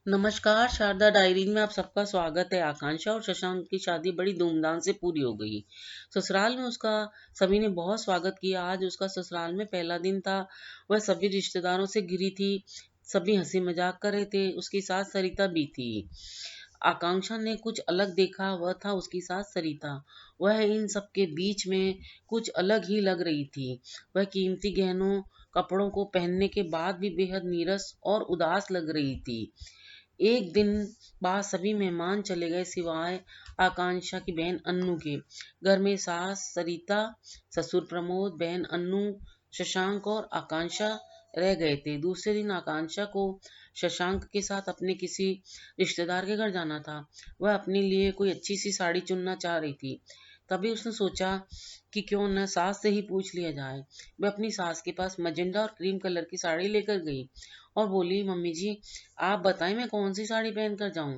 नमस्कार, शारदा डायरीज में आप सबका स्वागत है। आकांक्षा और शशांक की शादी बड़ी धूमधाम से पूरी हो गई। ससुराल में उसका सभी ने बहुत स्वागत किया। आज उसका ससुराल में पहला दिन था। वह सभी रिश्तेदारों से घिरी थी। सभी हंसी मजाक कर रहे थे। उसकी सास सरिता भी थी। आकांक्षा ने कुछ अलग देखा, वह था उसकी सास सरिता। वह इन सबके बीच में कुछ अलग ही लग रही थी। वह कीमती गहनों कपड़ों को पहनने के बाद भी बेहद नीरस और उदास लग रही थी। एक दिन बाद सभी मेहमान चले गए सिवाय आकांक्षा की बहन अन्नू के। घर में सास सरिता, ससुर प्रमोद, बहन अन्नू, शशांक और आकांक्षा रह गए थे। दूसरे दिन आकांक्षा को शशांक के साथ अपने किसी रिश्तेदार के घर जाना था। वह अपने लिए कोई अच्छी सी साड़ी चुनना चाह रही थी। तभी उसने सोचा कि क्यों न सास से ही पूछ लिया जाए। वह अपनी सास के पास मजेंडा और क्रीम कलर की साड़ी लेकर गई और बोली, मम्मी जी, आप बताएं मैं कौन सी साड़ी पहन कर जाऊं।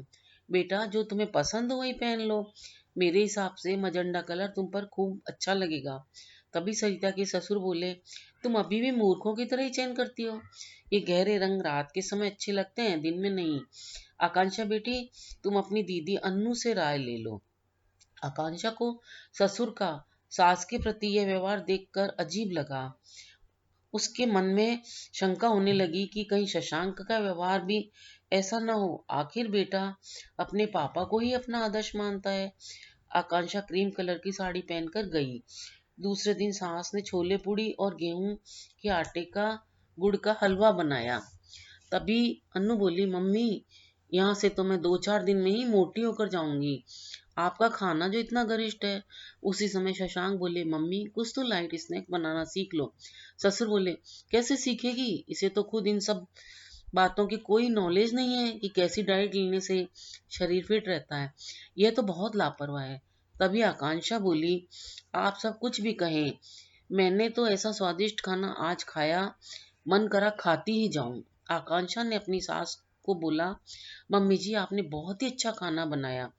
बेटा, जो तुम्हें पसंद हो वही पहन लो। मेरे हिसाब से मजेंडा कलर तुम पर खूब अच्छा लगेगा। तभी सरिता के ससुर बोले, तुम अभी भी मूर्खों की तरह ही चयन करती हो। ये गहरे रंग रात के समय अच्छे लगते हैं, दिन में नहीं। आकांक्षा बेटी, तुम अपनी दीदी अन्नू से राय ले लो। आकांक्षा को ससुर का सास के प्रति यह व्यवहार देखकर अजीब लगा। उसके मन में शंका होने लगी कि कहीं शशांक का व्यवहार भी ऐसा न हो। आखिर बेटा अपने पापा को ही अपना आदर्श मानता है। आकांक्षा क्रीम कलर की साड़ी पहनकर गई। दूसरे दिन सास ने छोले पूड़ी और गेहूं के आटे का गुड़ का हलवा बनाया। तभी अन्नू बोली, मम्मी, यहाँ से तो मैं 2-4 दिन में ही मोटी होकर जाऊंगी। आपका खाना जो इतना गरिष्ठ है। उसी समय शशांक बोले, मम्मी, कुछ तो लाइट स्नैक बनाना सीख लो। ससुर बोले, कैसे सीखेगी, इसे तो खुद इन सब बातों की कोई नॉलेज नहीं है कि कैसी डाइट लेने से शरीर फिट रहता है। यह तो बहुत लापरवाह है। तभी आकांक्षा बोली, आप सब कुछ भी कहें, मैंने तो ऐसा स्वादिष्ट खाना आज खाया, मन करा खाती ही जाऊं। आकांक्षा ने अपनी सास को बोला, मम्मी जी, आपने बहुत ही अच्छा खाना बनाया,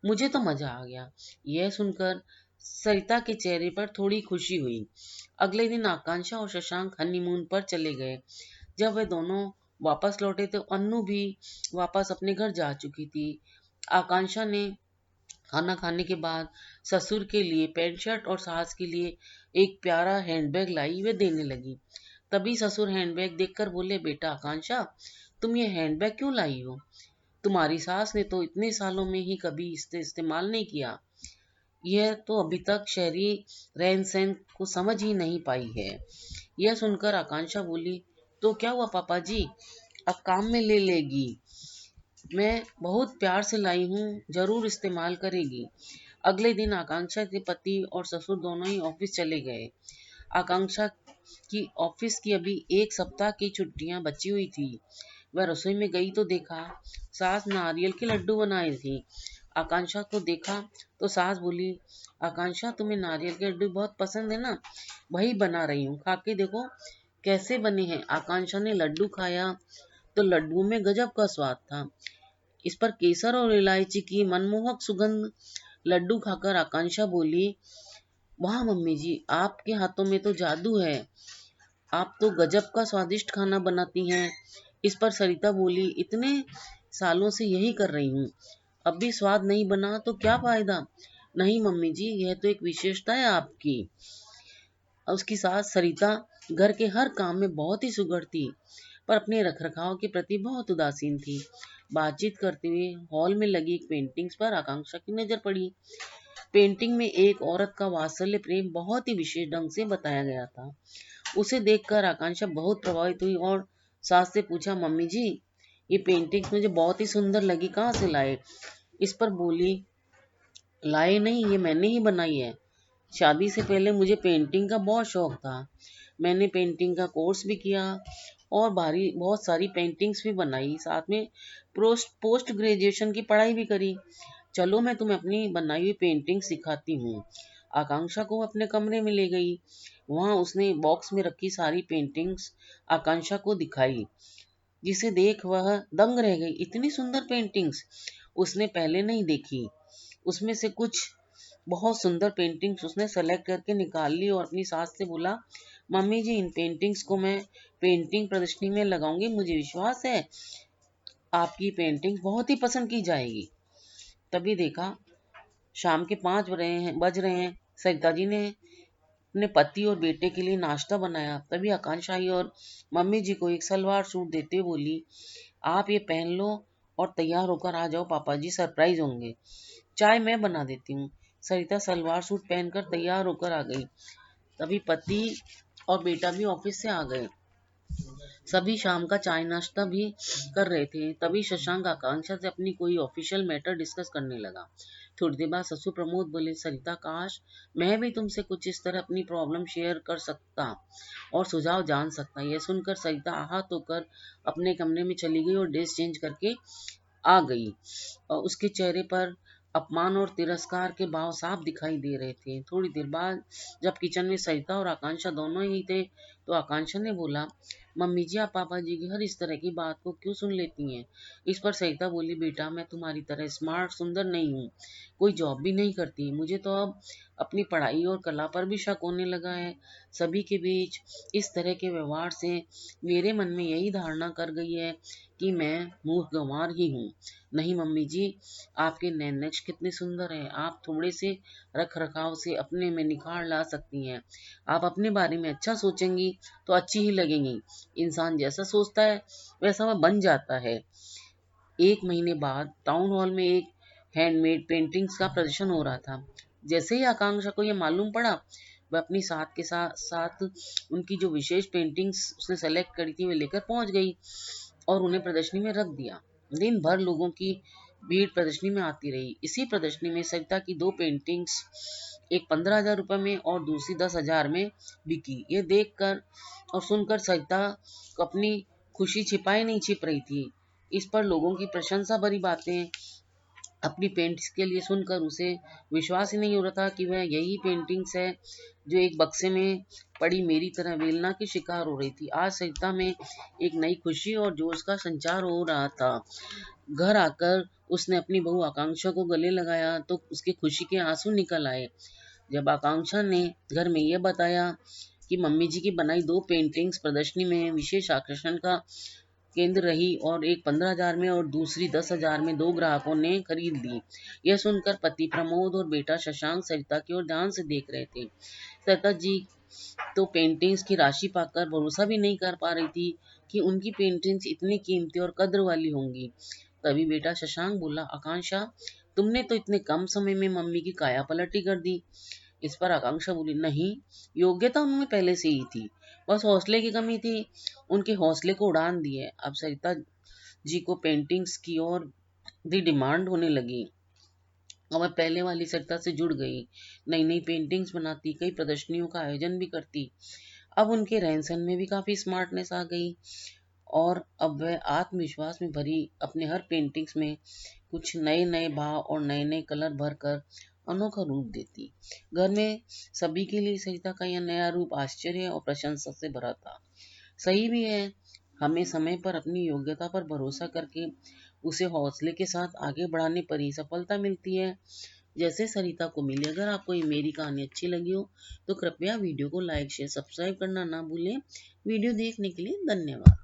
मुझे तो मजा आ गया। यह सुनकर सरिता के चेहरे पर थोड़ी खुशी हुई। अगले दिन आकांक्षा और शशांक हनीमून पर चले गए। जब वे दोनों वापस लौटे तो अन्नू भी वापस अपने घर जा चुकी थी। आकांक्षा ने खाना खाने के बाद ससुर के लिए पैंट शर्ट और सास के लिए एक प्यारा हैंडबैग लाई। वे देने लगी। तभी ससुर हैंडबैग देखकर बोले, बेटा आकांक्षा, तुम ये हैंडबैग क्यों लाई हो? तुम्हारी सास ने तो इतने सालों में ही कभी इसे इस्तेमाल नहीं किया। यह तो अभी तक शहरी रहन सहन को समझ ही नहीं पाई है। यह सुनकर आकांक्षा बोली, तो क्या हुआ पापा जी, अब काम में ले लेगी। मैं बहुत प्यार से लाई हूँ, जरूर इस्तेमाल करेगी। अगले दिन आकांक्षा के पति और ससुर दोनों ही ऑफिस चले गए। आकांक्षा की ऑफिस की अभी 1 सप्ताह की छुट्टियां बची हुई थी। वह रसोई में गई तो देखा सास नारियल के लड्डू बनाए थी। आकांक्षा को देखा तो सास बोली, आकांक्षा, तुम्हें नारियल के लड्डू बहुत पसंद है ना, वही बना रही हूँ, खा के देखो कैसे बने हैं। आकांक्षा ने लड्डू खाया तो लड्डू में गजब का स्वाद था। इस पर केसर और इलायची की मनमोहक सुगंध। लड्डू खाकर आकांक्षा बोली, वाह मम्मी जी, आपके हाथों में तो जादू है, आप तो गजब का स्वादिष्ट खाना बनाती हैं। इस पर सरिता बोली, इतने सालों से यही कर रही हूँ, अब भी स्वाद नहीं बना तो क्या फायदा। नहीं मम्मी जी, यह तो एक विशेषता है आपकी। उसकी सास सरिता घर के हर काम में बहुत ही सुघड़ थी, पर अपने रखरखाव के प्रति बहुत उदासीन थी। बातचीत करते हुए हॉल में लगी एक पेंटिंग्स पर आकांक्षा की नजर पड़ी। पेंटिंग में एक औरत का वात्सल्य प्रेम बहुत ही विशेष ढंग से बताया गया था। उसे देखकर आकांक्षा बहुत प्रभावित हुई और सास से पूछा, मम्मी जी, ये पेंटिंग्स मुझे बहुत ही सुंदर लगी, कहाँ से लाए? इस पर बोली, लाए नहीं, ये मैंने ही बनाई है। शादी से पहले मुझे पेंटिंग का बहुत शौक था। मैंने पेंटिंग का कोर्स भी किया और बहुत सारी पेंटिंग्स भी बनाई। साथ में पोस्ट ग्रेजुएशन की पढ़ाई भी करी। चलो मैं तुम्हें अपनी बनाई हुई पेंटिंग सिखाती हूँ। आकांक्षा को अपने कमरे में ले गई। वहां उसने बॉक्स में रखी सारी पेंटिंग्स आकांक्षा को दिखाई, जिसे देख वह दंग रह गई। इतनी सुंदर पेंटिंग्स उसने पहले नहीं देखी। उसमें से कुछ बहुत सुंदर पेंटिंग्स उसने सेलेक्ट करके निकाल ली और अपनी सास से बोला, मम्मी जी, इन पेंटिंग्स को मैं पेंटिंग प्रदर्शनी में लगाऊंगी, मुझे विश्वास है आपकी पेंटिंग बहुत ही पसंद की जाएगी। तभी देखा शाम के 5 बज रहे हैं। सरिता जी ने अपने पति और बेटे के लिए नाश्ता बनाया। तभी आकांक्षा आई और मम्मी जी को एक सलवार सूट देते हुए बोली, आप ये पहन लो और तैयार होकर आ जाओ, पापा जी सरप्राइज होंगे। चाय मैं बना देती हूँ। सरिता सलवार सूट पहनकर तैयार होकर आ गई। तभी पति और बेटा भी ऑफिस से आ गए। सभी शाम का चाय नाश्ता भी कर रहे थे। तभी शशांक आकांक्षा से अपनी कोई ऑफिशियल मैटर डिस्कस करने लगा। थोड़ी देर बाद ससुर प्रमोद बोले, सरिता काश मैं भी तुमसे कुछ इस तरह अपनी प्रॉब्लम शेयर कर सकता और सुझाव जान सकता। यह सुनकर सरिता आहत होकर अपने कमरे में चली गई और ड्रेस चेंज करके आ गई। और उसके चेहरे पर अपमान और तिरस्कार के भाव साफ दिखाई दे रहे थे। थोड़ी देर बाद जब किचन में सरिता और आकांक्षा दोनों ही थे तो आकांक्षा ने बोला, मम्मी जी आप पापा जी की हर इस तरह की बात को क्यों सुन लेती हैं? इस पर सरिता बोली, बेटा मैं तुम्हारी तरह स्मार्ट सुंदर नहीं हूँ, कोई जॉब भी नहीं करती, मुझे तो अब अपनी पढ़ाई और कला पर भी शक होने लगा है। सभी के बीच इस तरह के व्यवहार से मेरे मन में यही धारणा कर गई है कि मैं मूर्ख गंवार ही हूँ। नहीं मम्मी जी, आपके नैन नक्श कितने सुंदर हैं, आप थोड़े से रख रखाव से अपने में निखार ला सकती हैं। आप अपने बारे में अच्छा सोचेंगी तो अच्छी ही लगेंगी। इंसान जैसा सोचता है वैसा वह बन जाता है। 1 महीने बाद टाउन हॉल में एक हैंडमेड पेंटिंग्स का प्रदर्शन हो रहा था। जैसे ही आकांक्षा को यह मालूम पड़ा, वह अपनी साथ के साथ साथ उनकी जो विशेष पेंटिंग्स उसने सेलेक्ट करी थी वे लेकर पहुंच गई और उन्हें प्रदर्शनी में रख दिया। दिन भर लोगों की भीड़ प्रदर्शनी में आती रही। इसी प्रदर्शनी में सरिता की 2 पेंटिंग्स, एक 15,000 रुपए में और दूसरी 10,000 में बिकी। ये देखकर और सुनकर सरिता को अपनी खुशी छिपाए नहीं छिप रही थी। इस पर लोगों की प्रशंसा भरी बातें अपनी पेंट्स के लिए सुनकर उसे विश्वास ही नहीं हो रहा था कि वह यही पेंटिंग्स है जो एक बक्से में पड़ी मेरी तरह वेलना की शिकार हो रही थी। आज सरिता में एक नई खुशी और जोश का संचार हो रहा था। घर आकर उसने अपनी बहू आकांक्षा को गले लगाया तो उसकी खुशी के आंसू निकल आए। जब आकांक्षा ने घर में यह बताया कि मम्मी जी की बनाई 2 पेंटिंग्स प्रदर्शनी में विशेष आकर्षण का केंद्र रही और एक 15,000 में और दूसरी 10,000 में 2 ग्राहकों ने खरीद ली। यह सुनकर पति प्रमोद और बेटा शशांक सरिता की ओर ध्यान से देख रहे थे। सरिता जी तो पेंटिंग्स की राशि पाकर भरोसा भी नहीं कर पा रही थी कि उनकी पेंटिंग्स इतनी कीमती और कद्र वाली होंगी। तभी बेटा शशांक बोला, आकांक्षा तुमने तो इतने कम समय में मम्मी की काया पलटी कर दी। इस पर आकांक्षा बोली, नहीं, योग्यता उनमें पहले से ही थी, बस हौसले की कमी थी। उनके हौसले को उड़ान दिए। अब सरिता जी को पेंटिंग्स की और भी डिमांड होने लगी और मैं पहले वाली सरिता से जुड़ गई। नई नई पेंटिंग्स बनाती, कई प्रदर्शनियों का आयोजन भी करती। अब उनके रहन सहन में भी काफी स्मार्टनेस आ गई और अब वह आत्मविश्वास में भरी अपने हर पेंटिंग्स में कुछ नए नए भाव और नए नए कलर भरकर अनोखा रूप देती। घर में सभी के लिए सरिता का यह नया रूप आश्चर्य और प्रशंसा से भरा था। सही भी है, हमें समय पर अपनी योग्यता पर भरोसा करके उसे हौसले के साथ आगे बढ़ाने पर ही सफलता मिलती है, जैसे सरिता को मिली। अगर आपको ये मेरी कहानी अच्छी लगी हो तो कृपया वीडियो को लाइक शेयर सब्सक्राइब करना ना भूलें। वीडियो देखने के लिए धन्यवाद।